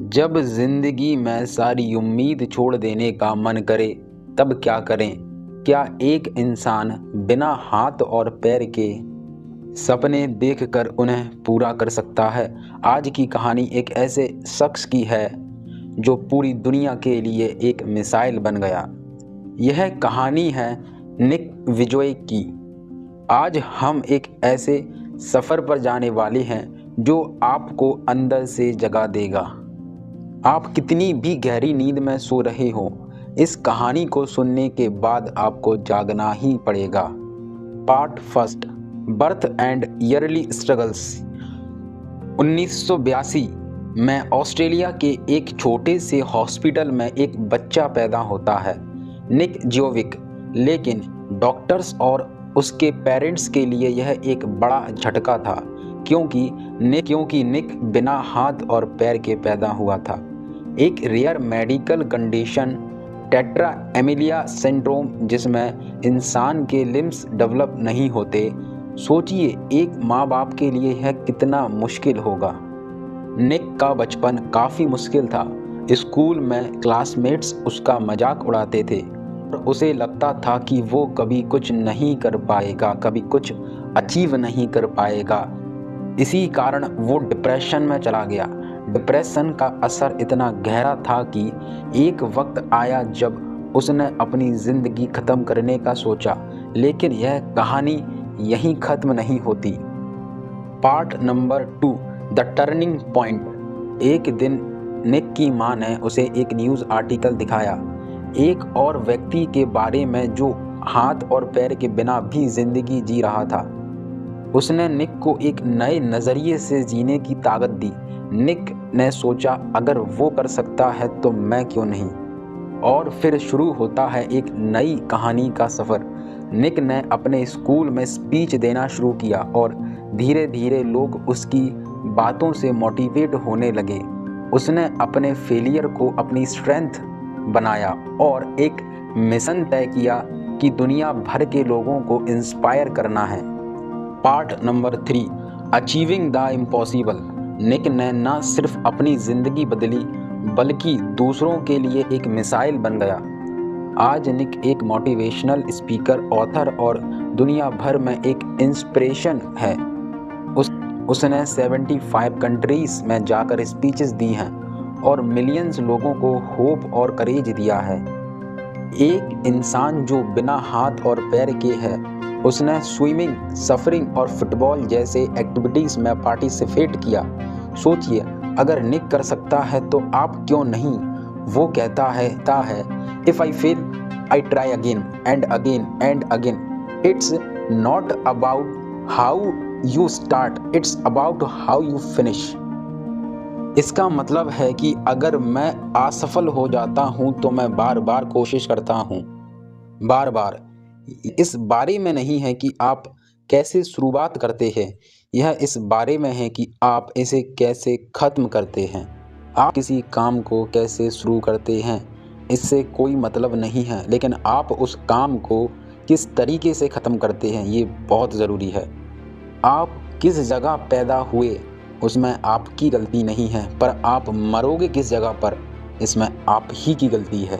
जब जिंदगी में सारी उम्मीद छोड़ देने का मन करे तब क्या करें? क्या एक इंसान बिना हाथ और पैर के सपने देखकर उन्हें पूरा कर सकता है? आज की कहानी एक ऐसे शख्स की है जो पूरी दुनिया के लिए एक मिसाइल बन गया। यह कहानी है निक विजय की। आज हम एक ऐसे सफ़र पर जाने वाले हैं जो आपको अंदर से जगा देगा। आप कितनी भी गहरी नींद में सो रहे हो, इस कहानी को सुनने के बाद आपको जागना ही पड़ेगा। Part first, birth and yearly struggles. 1982 में ऑस्ट्रेलिया के एक छोटे से हॉस्पिटल में एक बच्चा पैदा होता है, निक जोविक। लेकिन डॉक्टर्स और उसके पेरेंट्स के लिए यह एक बड़ा झटका था, क्योंकि निक बिना हाथ और पैर के पैदा हुआ था। एक rare medical condition, tetra amelia syndrome, जिसमें इंसान के लिम्स डेवलप नहीं होते। सोचिए एक माँ बाप के लिए यह कितना मुश्किल होगा। निक का बचपन काफ़ी मुश्किल था। स्कूल में क्लासमेट्स उसका मजाक उड़ाते थे और उसे लगता था कि वो कभी कुछ नहीं कर पाएगा, कभी कुछ अचीव नहीं कर पाएगा। इसी कारण वो डिप्रेशन में चला गया। डिप्रेशन का असर इतना गहरा था कि एक वक्त आया जब उसने अपनी ज़िंदगी ख़त्म करने का सोचा। लेकिन यह कहानी यहीं ख़त्म नहीं होती। Part number 2, the turning point. एक दिन निक की माँ ने उसे एक न्यूज़ आर्टिकल दिखाया, एक और व्यक्ति के बारे में जो हाथ और पैर के बिना भी ज़िंदगी जी रहा था। उसने निक को एक नए नज़रिए से जीने की ताकत दी। निक ने सोचा, अगर वो कर सकता है तो मैं क्यों नहीं। और फिर शुरू होता है एक नई कहानी का सफ़र। निक ने अपने स्कूल में स्पीच देना शुरू किया और धीरे धीरे लोग उसकी बातों से मोटिवेट होने लगे। उसने अपने फेलियर को अपनी स्ट्रेंथ बनाया और एक मिशन तय किया कि दुनिया भर के लोगों को इंस्पायर करना है। Part number 3, achieving the impossible. Nick ने न सिर्फ अपनी ज़िंदगी बदली बल्कि दूसरों के लिए एक मिसाइल बन गया। आज निक एक मोटिवेशनल स्पीकर, ऑथर और दुनिया भर में एक इंस्पिरेशन है। उसने 75 कंट्रीज़ में जाकर स्पीचेस दी हैं और मिलियंस लोगों को होप और करेज दिया है। एक इंसान जो बिना हाथ और पैर के है, उसने स्विमिंग, सफरिंग और फुटबॉल जैसे एक्टिविटीज़ में पार्टिसिपेट किया। सोचिए, अगर निक कर सकता है तो आप क्यों नहीं। वो कहता है if I fail I try again and again and again. It's not about how you start, it's about how you finish. इसका मतलब है कि अगर मैं असफल हो जाता हूँ तो मैं बार बार कोशिश करता हूँ, बार बार। इस बारे में नहीं है कि आप कैसे शुरुआत करते हैं, यह इस बारे में है कि आप इसे कैसे ख़त्म करते हैं। आप किसी काम को कैसे शुरू करते हैं इससे कोई मतलब नहीं है, लेकिन आप उस काम को किस तरीके से ख़त्म करते हैं ये बहुत ज़रूरी है। आप किस जगह पैदा हुए उसमें आपकी गलती नहीं है, पर आप मरोगे किस जगह पर, इसमें आप ही की गलती है।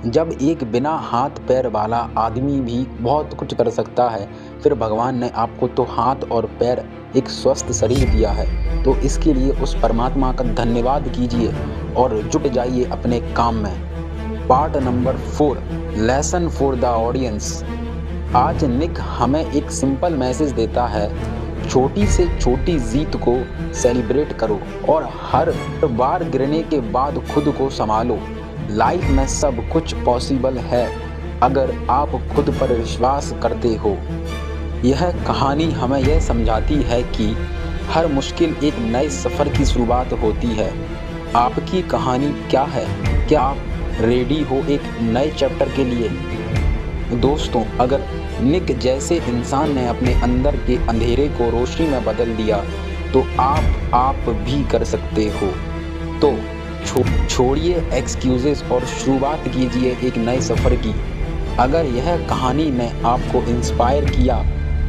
जब एक बिना हाथ पैर वाला आदमी भी बहुत कुछ कर सकता है, फिर भगवान ने आपको तो हाथ और पैर, एक स्वस्थ शरीर दिया है, तो इसके लिए उस परमात्मा का धन्यवाद कीजिए और जुट जाइए अपने काम में। Part number 4, lesson for the audience. आज निक हमें एक सिंपल मैसेज देता है, छोटी से छोटी जीत को सेलिब्रेट करो और हर बार गिरने के बाद खुद को संभालो। लाइफ में सब कुछ पॉसिबल है अगर आप खुद पर विश्वास करते हो। यह कहानी हमें यह समझाती है कि हर मुश्किल एक नए सफ़र की शुरुआत होती है। आपकी कहानी क्या है? क्या आप रेडी हो एक नए चैप्टर के लिए? दोस्तों, अगर निक जैसे इंसान ने अपने अंदर के अंधेरे को रोशनी में बदल दिया तो आप भी कर सकते हो। तो छोड़िए एक्सक्यूज़ेस और शुरुआत कीजिए एक नए सफ़र की। अगर यह कहानी ने आपको इंस्पायर किया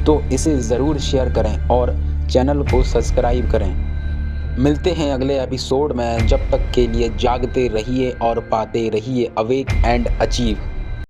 तो इसे ज़रूर शेयर करें और चैनल को सब्सक्राइब करें। मिलते हैं अगले एपिसोड में, जब तक के लिए जागते रहिए और पाते रहिए अवेक एंड अचीव।